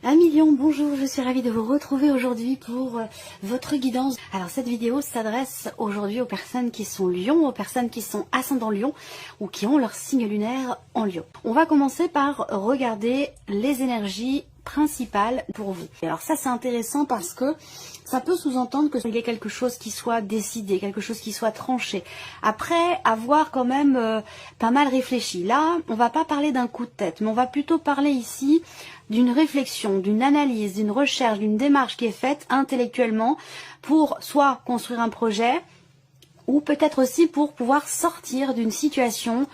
Un million, bonjour, je suis ravie de vous retrouver aujourd'hui pour votre guidance. Alors cette vidéo s'adresse aujourd'hui aux personnes qui sont Lion, aux personnes qui sont ascendant Lion ou qui ont leur signe lunaire en Lion. On va commencer par regarder les énergies principales pour vous. Alors ça c'est intéressant parce que ça peut sous-entendre qu'il y ait quelque chose qui soit décidé, quelque chose qui soit tranché. Après avoir quand même pas mal réfléchi. Là, on va pas parler d'un coup de tête, mais on va plutôt parler ici d'une réflexion, d'une analyse, d'une recherche, d'une démarche qui est faite intellectuellement pour soit construire un projet, ou peut-être aussi pour pouvoir sortir d'une situation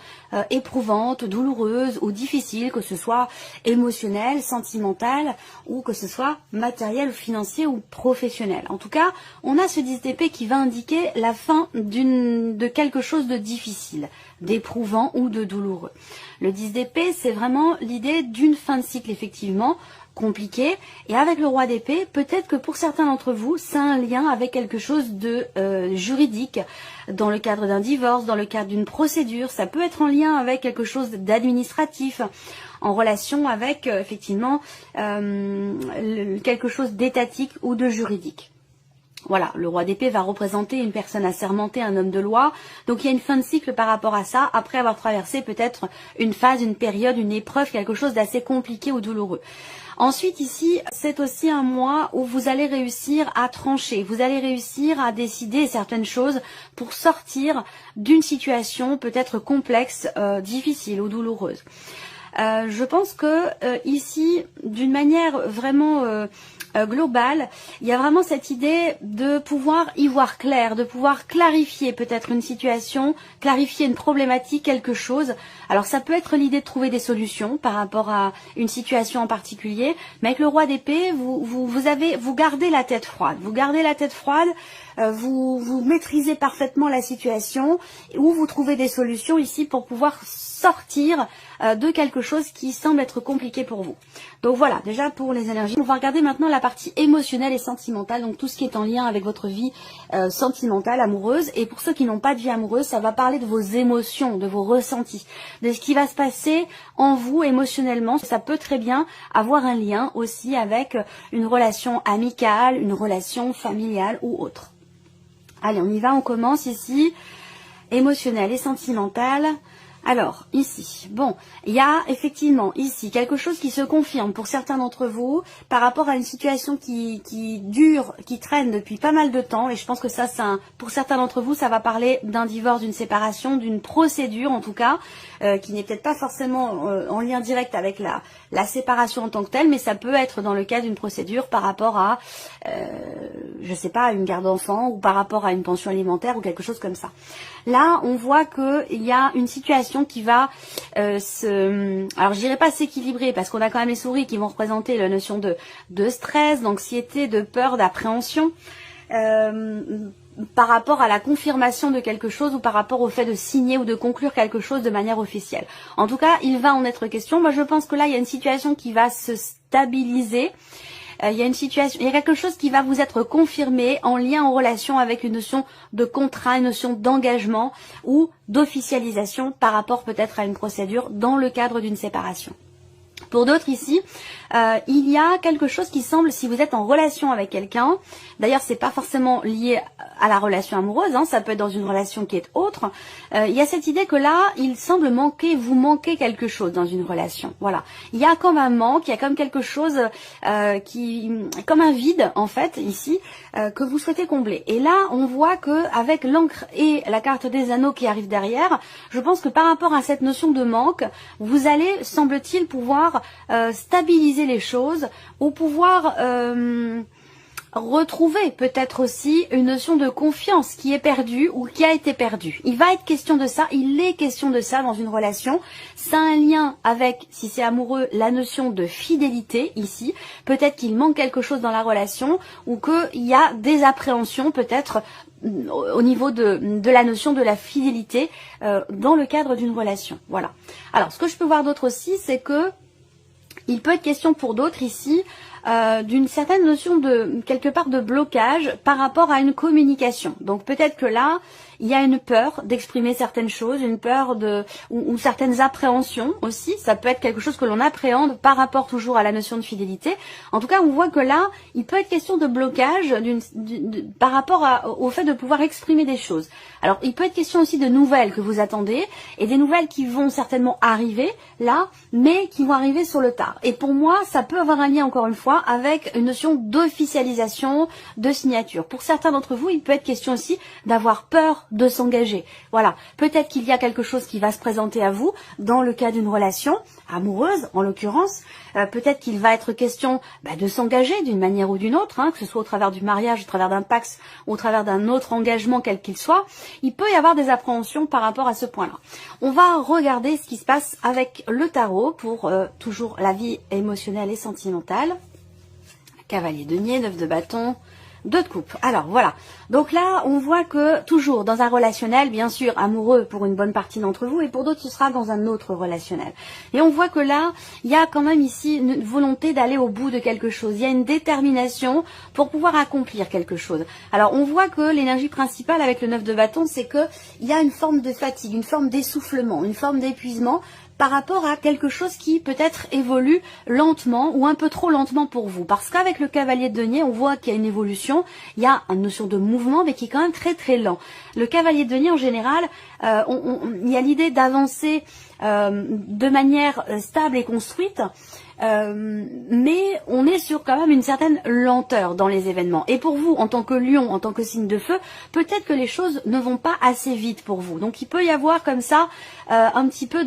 éprouvante, douloureuse ou difficile, que ce soit émotionnelle, sentimentale, ou que ce soit matériel, financier ou professionnel. En tout cas, on a ce 10 d'épée qui va indiquer la fin de quelque chose de difficile, d'éprouvant ou de douloureux. Le 10 d'épée, c'est vraiment l'idée d'une fin de cycle, effectivement, compliqué. Et avec le roi d'épée, peut-être que pour certains d'entre vous, ça a un lien avec quelque chose de juridique, dans le cadre d'un divorce, dans le cadre d'une procédure. Ça peut être en lien avec quelque chose d'administratif, en relation avec, effectivement, quelque chose d'étatique ou de juridique. Voilà, le roi d'épée va représenter une personne assermentée, un homme de loi. Donc il y a une fin de cycle par rapport à ça, après avoir traversé peut-être une phase, une période, une épreuve, quelque chose d'assez compliqué ou douloureux. Ensuite ici, c'est aussi un mois où vous allez réussir à trancher, vous allez réussir à décider certaines choses pour sortir d'une situation peut-être complexe, difficile ou douloureuse. Je pense que ici, d'une manière vraiment globale, il y a vraiment cette idée de pouvoir y voir clair, de pouvoir clarifier peut-être une situation, clarifier une problématique, quelque chose. Alors ça peut être l'idée de trouver des solutions par rapport à une situation en particulier, mais avec le roi d'épée, vous gardez la tête froide. Vous gardez la tête froide, vous maîtrisez parfaitement la situation, ou vous trouvez des solutions ici pour pouvoir sortir de quelque chose qui semble être compliqué pour vous. Donc voilà, déjà pour les énergies. On va regarder maintenant la partie émotionnelle et sentimentale, donc tout ce qui est en lien avec votre vie sentimentale, amoureuse. Et pour ceux qui n'ont pas de vie amoureuse, ça va parler de vos émotions, de vos ressentis, de ce qui va se passer en vous émotionnellement. Ça peut très bien avoir un lien aussi avec une relation amicale, une relation familiale ou autre. Allez, on y va, on commence ici. Émotionnelle et sentimentale. Alors, ici, bon, il y a effectivement ici quelque chose qui se confirme pour certains d'entre vous par rapport à une situation qui dure, qui traîne depuis pas mal de temps. Et je pense que ça, pour certains d'entre vous, ça va parler d'un divorce, d'une séparation, d'une procédure en tout cas, qui n'est peut-être pas forcément en lien direct avec la séparation en tant que telle, mais ça peut être dans le cas d'une procédure par rapport à, je sais pas, une garde d'enfant ou par rapport à une pension alimentaire ou quelque chose comme ça. Là, on voit qu'il y a une situation qui va alors je dirais pas s'équilibrer parce qu'on a quand même les souris qui vont représenter la notion de stress, d'anxiété, de peur, d'appréhension par rapport à la confirmation de quelque chose ou par rapport au fait de signer ou de conclure quelque chose de manière officielle. En tout cas, il va en être question. Moi, je pense que là, il y a une situation qui va se stabiliser. Il y a quelque chose qui va vous être confirmé en lien, en relation avec une notion de contrat, une notion d'engagement ou d'officialisation par rapport peut-être à une procédure dans le cadre d'une séparation. Pour d'autres ici, il y a quelque chose qui semble, si vous êtes en relation avec quelqu'un, d'ailleurs c'est pas forcément lié à la relation amoureuse, hein, ça peut être dans une relation qui est autre, il y a cette idée que là, il semble vous manquez quelque chose dans une relation. Voilà, il y a comme un manque, il y a comme quelque chose comme un vide en fait ici, que vous souhaitez combler. Et là, on voit que avec l'encre et la carte des anneaux qui arrive derrière, je pense que par rapport à cette notion de manque, vous allez, semble-t-il, pouvoir stabiliser les choses ou pouvoir retrouver peut-être aussi une notion de confiance qui est perdue ou qui a été perdue. Il va être question de ça, il est question de ça dans une relation. Ça a un lien avec, si c'est amoureux, la notion de fidélité ici. Peut-être qu'il manque quelque chose dans la relation ou qu'il y a des appréhensions peut-être au niveau de la notion de la fidélité dans le cadre d'une relation. Voilà. Alors, ce que je peux voir d'autre aussi, c'est que il peut être question pour d'autres ici d'une certaine notion de, quelque part, de blocage par rapport à une communication. Donc peut-être que là, il y a une peur d'exprimer certaines choses, une peur ou certaines appréhensions aussi. Ça peut être quelque chose que l'on appréhende par rapport toujours à la notion de fidélité. En tout cas, on voit que là, il peut être question de blocage par rapport au fait de pouvoir exprimer des choses. Alors, il peut être question aussi de nouvelles que vous attendez et des nouvelles qui vont certainement arriver là, mais qui vont arriver sur le tard. Et pour moi, ça peut avoir un lien, encore une fois, avec une notion d'officialisation, de signature. Pour certains d'entre vous, il peut être question aussi d'avoir peur de s'engager. Voilà, peut-être qu'il y a quelque chose qui va se présenter à vous dans le cas d'une relation amoureuse, en l'occurrence. Peut-être qu'il va être question de s'engager d'une manière ou d'une autre, que ce soit au travers du mariage, au travers d'un pax, ou au travers d'un autre engagement quel qu'il soit. Il peut y avoir des appréhensions par rapport à ce point-là. On va regarder ce qui se passe avec le tarot pour toujours la vie émotionnelle et sentimentale. Cavalier de denier, 9 de bâton, 2 de coupe. Alors voilà, donc là on voit que toujours dans un relationnel, bien sûr amoureux pour une bonne partie d'entre vous, et pour d'autres ce sera dans un autre relationnel. Et on voit que là, il y a quand même ici une volonté d'aller au bout de quelque chose. Il y a une détermination pour pouvoir accomplir quelque chose. Alors on voit que l'énergie principale avec le 9 de bâton, c'est que il y a une forme de fatigue, une forme d'essoufflement, une forme d'épuisement par rapport à quelque chose qui peut-être évolue lentement ou un peu trop lentement pour vous. Parce qu'avec le cavalier de denier, on voit qu'il y a une évolution, il y a une notion de mouvement, mais qui est quand même très très lent. Le cavalier de denier, en général, il y a l'idée d'avancer de manière stable et construite, mais on est sur quand même une certaine lenteur dans les événements. Et pour vous, en tant que lion, en tant que signe de feu, peut-être que les choses ne vont pas assez vite pour vous. Donc il peut y avoir comme ça un petit peu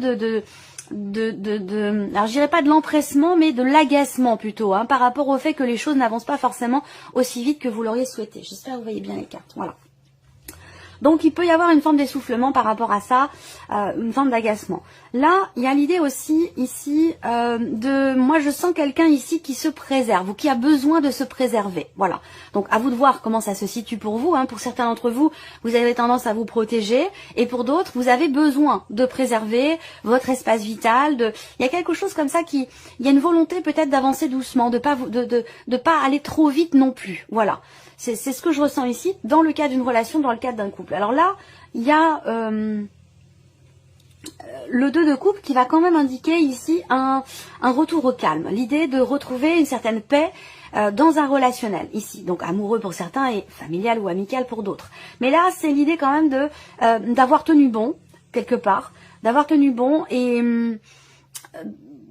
alors je dirais pas de l'empressement, mais de l'agacement plutôt, par rapport au fait que les choses n'avancent pas forcément aussi vite que vous l'auriez souhaité. J'espère que vous voyez bien les cartes. Voilà. Donc il peut y avoir une forme d'essoufflement par rapport à ça, une forme d'agacement. Là, il y a l'idée aussi ici moi je sens quelqu'un ici qui se préserve ou qui a besoin de se préserver. Voilà. Donc à vous de voir comment ça se situe pour vous. Pour certains d'entre vous, vous avez tendance à vous protéger, et pour d'autres, vous avez besoin de préserver votre espace vital. Il y a quelque chose comme ça il y a une volonté peut-être d'avancer doucement, de pas aller trop vite non plus. Voilà. C'est ce que je ressens ici, dans le cas d'une relation, dans le cadre d'un couple. Alors là, il y a le 2 de coupe qui va quand même indiquer ici un retour au calme. L'idée de retrouver une certaine paix dans un relationnel, ici. Donc amoureux pour certains et familial ou amical pour d'autres. Mais là, c'est l'idée quand même d'avoir tenu bon, quelque part. D'avoir tenu bon et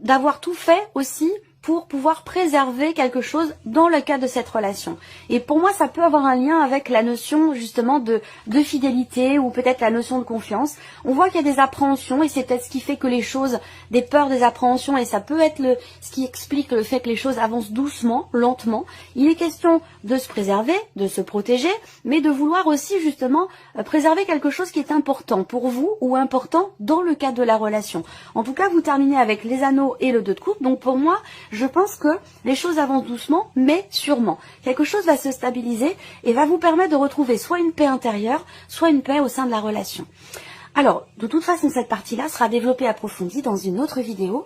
d'avoir tout fait aussi pour pouvoir préserver quelque chose dans le cadre de cette relation. Et pour moi, ça peut avoir un lien avec la notion justement de fidélité, ou peut-être la notion de confiance. On voit qu'il y a des appréhensions, et c'est peut-être ce qui fait que les choses, des peurs, des appréhensions, et ça peut être ce qui explique le fait que les choses avancent doucement, lentement. Il est question de se préserver, de se protéger, mais de vouloir aussi justement préserver quelque chose qui est important pour vous, ou important dans le cadre de la relation. En tout cas, vous terminez avec les anneaux et le 2 de coupe, donc pour moi, je pense que les choses avancent doucement, mais sûrement. Quelque chose va se stabiliser et va vous permettre de retrouver soit une paix intérieure, soit une paix au sein de la relation. Alors, de toute façon, cette partie-là sera développée approfondie dans une autre vidéo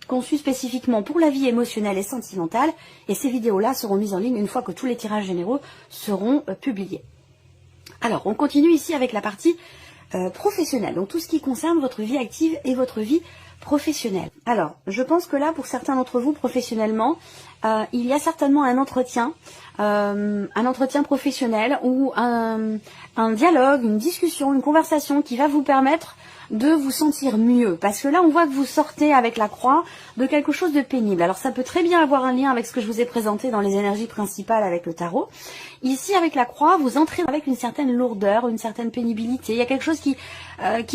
conçue spécifiquement pour la vie émotionnelle et sentimentale. Et ces vidéos-là seront mises en ligne une fois que tous les tirages généraux seront publiés. Alors, on continue ici avec la partie professionnelle. Donc, tout ce qui concerne votre vie active et votre vie professionnelle. Alors, je pense que là, pour certains d'entre vous, professionnellement, il y a certainement un entretien professionnel, ou un dialogue, une discussion, une conversation qui va vous permettre de vous sentir mieux. Parce que là, on voit que vous sortez avec la croix de quelque chose de pénible. Alors, ça peut très bien avoir un lien avec ce que je vous ai présenté dans les énergies principales avec le tarot. Ici, avec la croix, vous entrez avec une certaine lourdeur, une certaine pénibilité. Il y a quelque chose qui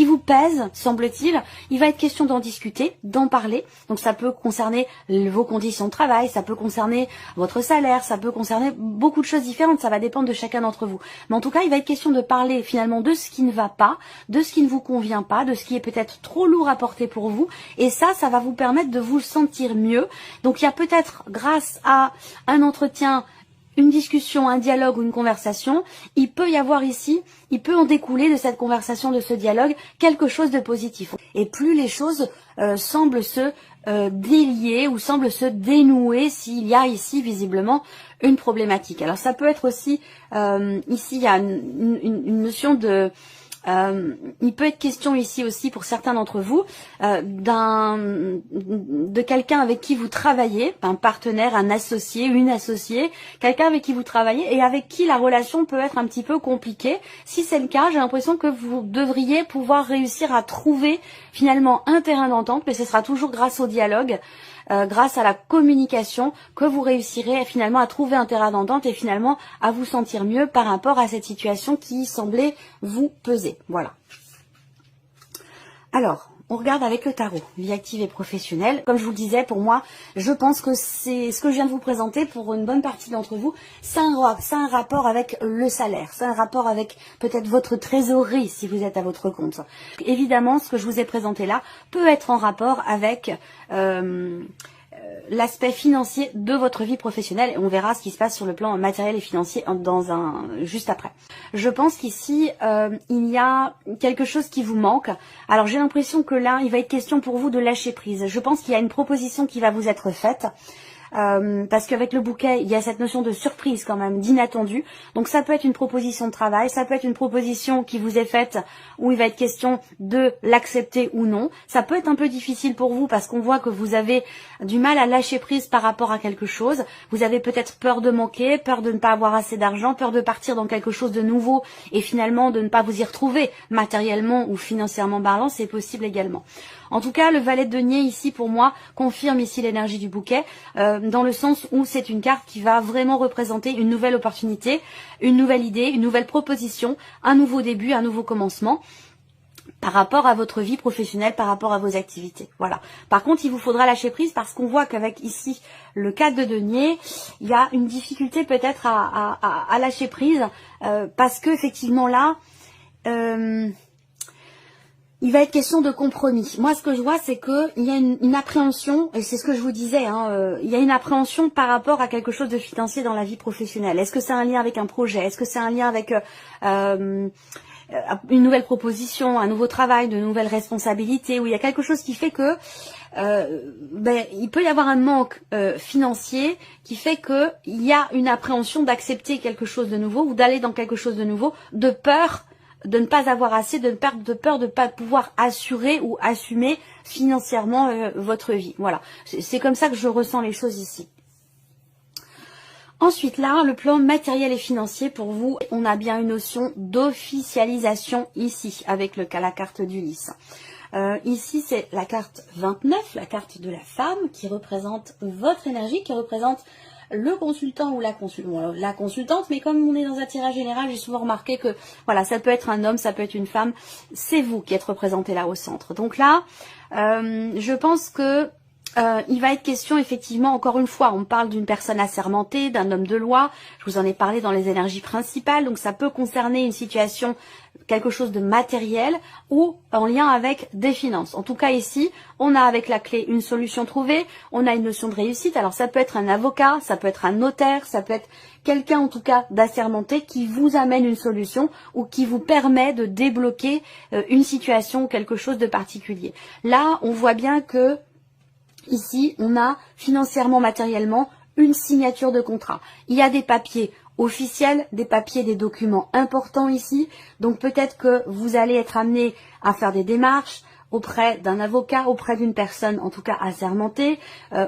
vous pèse, semble-t-il. Il va être question d'en discuter, d'en parler. Donc, ça peut concerner vos conditions de travail, ça peut concerner votre salaire, ça peut concerner beaucoup de choses différentes. Ça va dépendre de chacun d'entre vous. Mais en tout cas, il va être question de parler finalement de ce qui ne va pas, de ce qui ne vous convient pas, de ce qui est peut-être trop lourd à porter pour vous. Et ça va vous permettre de vous sentir mieux. Donc, il y a peut-être, grâce à un entretien, une discussion, un dialogue ou une conversation, il peut y avoir ici, il peut en découler de cette conversation, de ce dialogue, quelque chose de positif. Et plus les choses semblent se délier ou semble se dénouer s'il y a ici visiblement une problématique. Alors ça peut être aussi, ici il y a une notion de... il peut être question ici aussi pour certains d'entre vous de quelqu'un avec qui vous travaillez, un partenaire, un associé, une associée, quelqu'un avec qui vous travaillez et avec qui la relation peut être un petit peu compliquée. Si c'est le cas, j'ai l'impression que vous devriez pouvoir réussir à trouver finalement un terrain d'entente, mais ce sera toujours grâce au dialogue. Grâce à la communication que vous réussirez finalement à trouver un terrain d'entente et finalement à vous sentir mieux par rapport à cette situation qui semblait vous peser. Voilà. Alors, on regarde avec le tarot, vie active et professionnelle. Comme je vous le disais, pour moi, je pense que c'est ce que je viens de vous présenter pour une bonne partie d'entre vous. C'est un rapport avec le salaire, c'est un rapport avec peut-être votre trésorerie si vous êtes à votre compte. Évidemment, ce que je vous ai présenté là peut être en rapport avec l'aspect financier de votre vie professionnelle et on verra ce qui se passe sur le plan matériel et financier juste après. Je pense qu'ici il y a quelque chose qui vous manque. Alors j'ai l'impression que là il va être question pour vous de lâcher prise. Je pense qu'il y a une proposition qui va vous être faite. Parce qu'avec le bouquet, il y a cette notion de surprise quand même, d'inattendu. Donc ça peut être une proposition de travail, ça peut être une proposition qui vous est faite où il va être question de l'accepter ou non. Ça peut être un peu difficile pour vous parce qu'on voit que vous avez du mal à lâcher prise par rapport à quelque chose. Vous avez peut-être peur de manquer, peur de ne pas avoir assez d'argent, peur de partir dans quelque chose de nouveau et finalement de ne pas vous y retrouver matériellement ou financièrement parlant, c'est possible également. En tout cas, le valet de denier ici, pour moi, confirme ici l'énergie du bouquet, dans le sens où c'est une carte qui va vraiment représenter une nouvelle opportunité, une nouvelle idée, une nouvelle proposition, un nouveau début, un nouveau commencement par rapport à votre vie professionnelle, par rapport à vos activités. Voilà. Par contre, il vous faudra lâcher prise parce qu'on voit qu'avec ici le 4 de denier, il y a une difficulté peut-être à lâcher prise parce que effectivement là... il va être question de compromis. Moi, ce que je vois, c'est qu'il y a une appréhension, et c'est ce que je vous disais, il y a une appréhension par rapport à quelque chose de financier dans la vie professionnelle. Est-ce que c'est un lien avec un projet? Est-ce que c'est un lien avec une nouvelle proposition, un nouveau travail, de nouvelles responsabilités, où il y a quelque chose qui fait que il peut y avoir un manque financier qui fait qu'il y a une appréhension d'accepter quelque chose de nouveau ou d'aller dans quelque chose de nouveau, de peur de ne pas avoir assez, de peur de ne pas pouvoir assurer ou assumer financièrement votre vie. Voilà, c'est comme ça que je ressens les choses ici. Ensuite, là, le plan matériel et financier, pour vous, on a bien une notion d'officialisation ici, avec la carte d'Ulysse. Ici, c'est la carte 29, la carte de la femme, qui représente votre énergie, qui représente le consultant ou la consultante, mais comme on est dans un tirage général, j'ai souvent remarqué que voilà, ça peut être un homme, ça peut être une femme, c'est vous qui êtes représenté là au centre. Donc là, je pense que il va être question effectivement, encore une fois, on parle d'une personne assermentée, d'un homme de loi, je vous en ai parlé dans les énergies principales, donc ça peut concerner une situation, quelque chose de matériel ou en lien avec des finances. En tout cas ici, on a avec la clé une solution trouvée, on a une notion de réussite, alors ça peut être un avocat, ça peut être un notaire, ça peut être quelqu'un en tout cas d'assermenté qui vous amène une solution ou qui vous permet de débloquer une situation ou quelque chose de particulier. Là, on voit bien que ici, on a financièrement, matériellement, une signature de contrat. Il y a des papiers officiels, des papiers, des documents importants ici. Donc peut-être que vous allez être amené à faire des démarches auprès d'un avocat, auprès d'une personne en tout cas assermentée,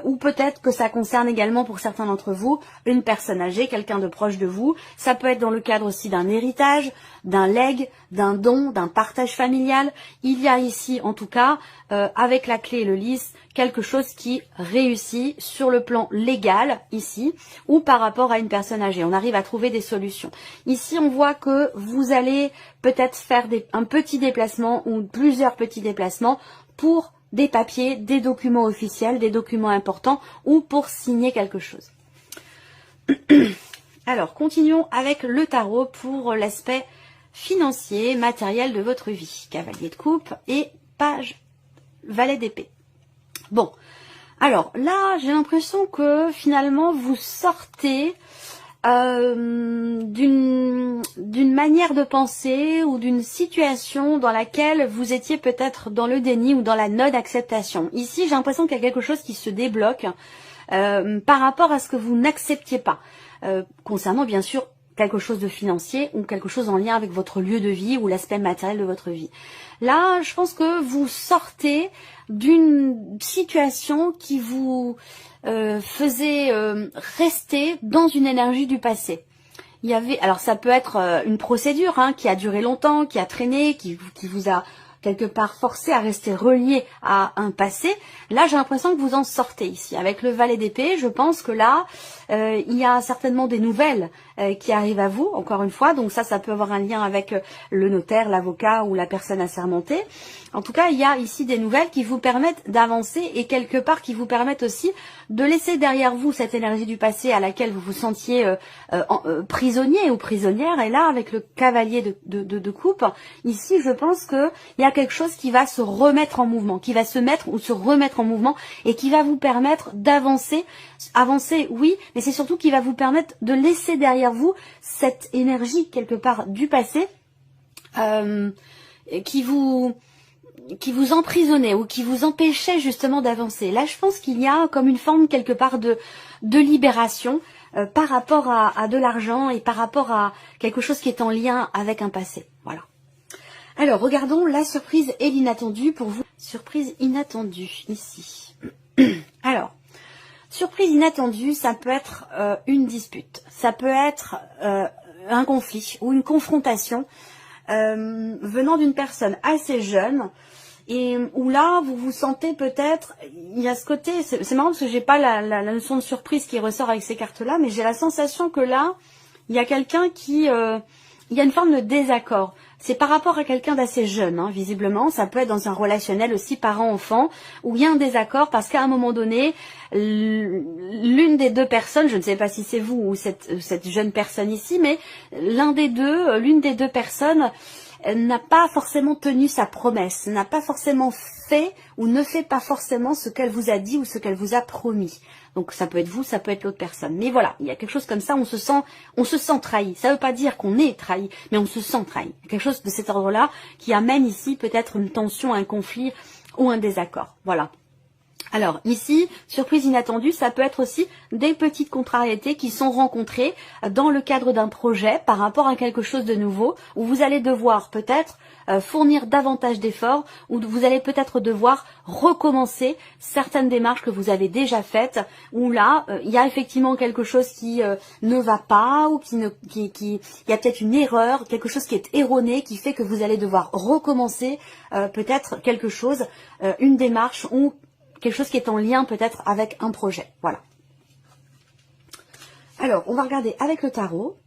ou peut-être que ça concerne également pour certains d'entre vous une personne âgée, quelqu'un de proche de vous. Ça peut être dans le cadre aussi d'un héritage, d'un legs, d'un don, d'un partage familial. Il y a ici en tout cas, avec la clé et le lys, quelque chose qui réussit sur le plan légal ici, ou par rapport à une personne âgée. On arrive à trouver des solutions. Ici on voit que vous allez peut-être faire un petit déplacement ou plusieurs petits déplacements pour des papiers, des documents officiels, des documents importants ou pour signer quelque chose. Alors, continuons avec le tarot pour l'aspect financier, matériel de votre vie. Cavalier de coupe et page valet d'épée. Bon, alors là, j'ai l'impression que finalement, vous sortez d'une manière de penser ou d'une situation dans laquelle vous étiez peut-être dans le déni ou dans la non-acceptation. Ici, j'ai l'impression qu'il y a quelque chose qui se débloque par rapport à ce que vous n'acceptiez pas, concernant bien sûr quelque chose de financier ou quelque chose en lien avec votre lieu de vie ou l'aspect matériel de votre vie. Là, je pense que vous sortez d'une situation qui vous faisait rester dans une énergie du passé. Il y avait, alors ça peut être une procédure qui a duré longtemps, qui a traîné, qui vous a quelque part forcé à rester relié à un passé. Là, j'ai l'impression que vous en sortez ici. Avec le valet d'épée, je pense que là, il y a certainement des nouvelles qui arrivent à vous, encore une fois. Donc ça peut avoir un lien avec le notaire, l'avocat ou la personne assermentée. En tout cas, il y a ici des nouvelles qui vous permettent d'avancer et quelque part qui vous permettent aussi de laisser derrière vous cette énergie du passé à laquelle vous vous sentiez prisonnier ou prisonnière. Et là, avec le cavalier de coupe, ici, je pense qu'il y a quelque chose qui va se remettre en mouvement, qui va se mettre ou se remettre en mouvement et qui va vous permettre d'avancer. Avancer, oui, mais c'est surtout qui va vous permettre de laisser derrière vous cette énergie quelque part du passé qui vous emprisonnait ou qui vous empêchait justement d'avancer. Là, je pense qu'il y a comme une forme quelque part de libération par rapport à de l'argent et par rapport à quelque chose qui est en lien avec un passé. Voilà. Alors, regardons la surprise et l'inattendu pour vous. Surprise inattendue, ici. Alors, surprise inattendue, ça peut être une dispute. Ça peut être un conflit ou une confrontation venant d'une personne assez jeune et où là, vous vous sentez peut-être, il y a ce côté, c'est marrant parce que j'ai pas la notion de surprise qui ressort avec ces cartes-là, mais j'ai la sensation que là, il y a quelqu'un qui... il y a une forme de désaccord. C'est par rapport à quelqu'un d'assez jeune, visiblement. Ça peut être dans un relationnel aussi parent-enfant, où il y a un désaccord parce qu'à un moment donné, l'une des deux personnes, je ne sais pas si c'est vous ou cette jeune personne ici, mais l'une des deux personnes n'a pas forcément tenu sa promesse, n'a pas forcément fait ou ne fait pas forcément ce qu'elle vous a dit ou ce qu'elle vous a promis. Donc ça peut être vous, ça peut être l'autre personne. Mais voilà, il y a quelque chose comme ça, on se sent trahi. Ça ne veut pas dire qu'on est trahi, mais on se sent trahi. Quelque chose de cet ordre-là qui amène ici peut-être une tension, un conflit ou un désaccord. Voilà. Alors ici, surprise inattendue, ça peut être aussi des petites contrariétés qui sont rencontrées dans le cadre d'un projet par rapport à quelque chose de nouveau où vous allez devoir peut-être fournir davantage d'efforts ou vous allez peut-être devoir recommencer certaines démarches que vous avez déjà faites où là, il y a effectivement quelque chose qui ne va pas ou il y a peut-être une erreur, quelque chose qui est erroné qui fait que vous allez devoir recommencer peut-être quelque chose, une démarche ou quelque chose qui est en lien peut-être avec un projet. Voilà. Alors, on va regarder avec le tarot.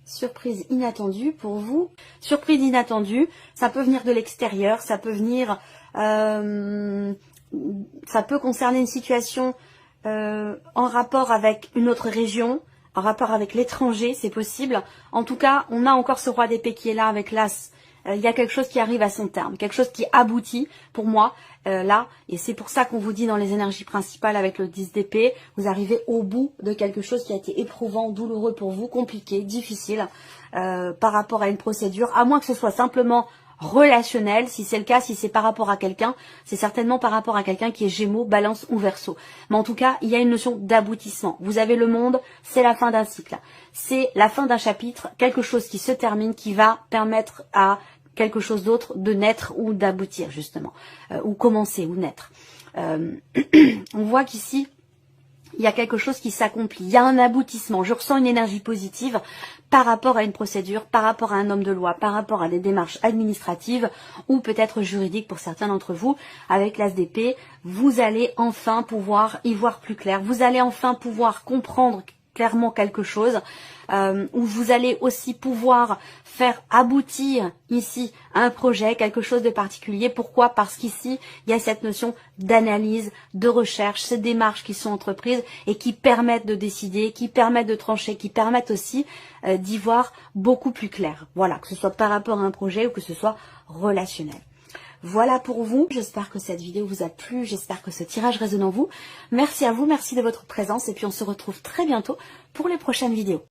Surprise inattendue pour vous. Surprise inattendue, ça peut venir de l'extérieur, ça peut venir... ça peut concerner une situation en rapport avec une autre région, en rapport avec l'étranger, c'est possible. En tout cas, on a encore ce roi d'épée qui est là avec l'as. Il y a quelque chose qui arrive à son terme, quelque chose qui aboutit pour moi là, et c'est pour ça qu'on vous dit dans les énergies principales avec le 10 d'épée, vous arrivez au bout de quelque chose qui a été éprouvant, douloureux pour vous, compliqué, difficile par rapport à une procédure, à moins que ce soit simplement relationnel, si c'est le cas, si c'est par rapport à quelqu'un, c'est certainement par rapport à quelqu'un qui est Gémeaux, Balance ou Verseau. Mais en tout cas, il y a une notion d'aboutissement. Vous avez le monde, c'est la fin d'un cycle, c'est la fin d'un chapitre, quelque chose qui se termine, qui va permettre à quelque chose d'autre de naître ou d'aboutir justement, ou commencer ou naître. On voit qu'ici, il y a quelque chose qui s'accomplit, il y a un aboutissement, je ressens une énergie positive par rapport à une procédure, par rapport à un homme de loi, par rapport à des démarches administratives ou peut-être juridiques pour certains d'entre vous. Avec l'as d'épée, vous allez enfin pouvoir y voir plus clair, vous allez enfin pouvoir comprendre clairement quelque chose, où vous allez aussi pouvoir faire aboutir ici un projet, quelque chose de particulier. Pourquoi? Parce qu'ici, il y a cette notion d'analyse, de recherche, ces démarches qui sont entreprises et qui permettent de décider, qui permettent de trancher, qui permettent aussi d'y voir beaucoup plus clair. Voilà, que ce soit par rapport à un projet ou que ce soit relationnel. Voilà pour vous, j'espère que cette vidéo vous a plu, j'espère que ce tirage résonne en vous. Merci à vous, merci de votre présence et puis on se retrouve très bientôt pour les prochaines vidéos.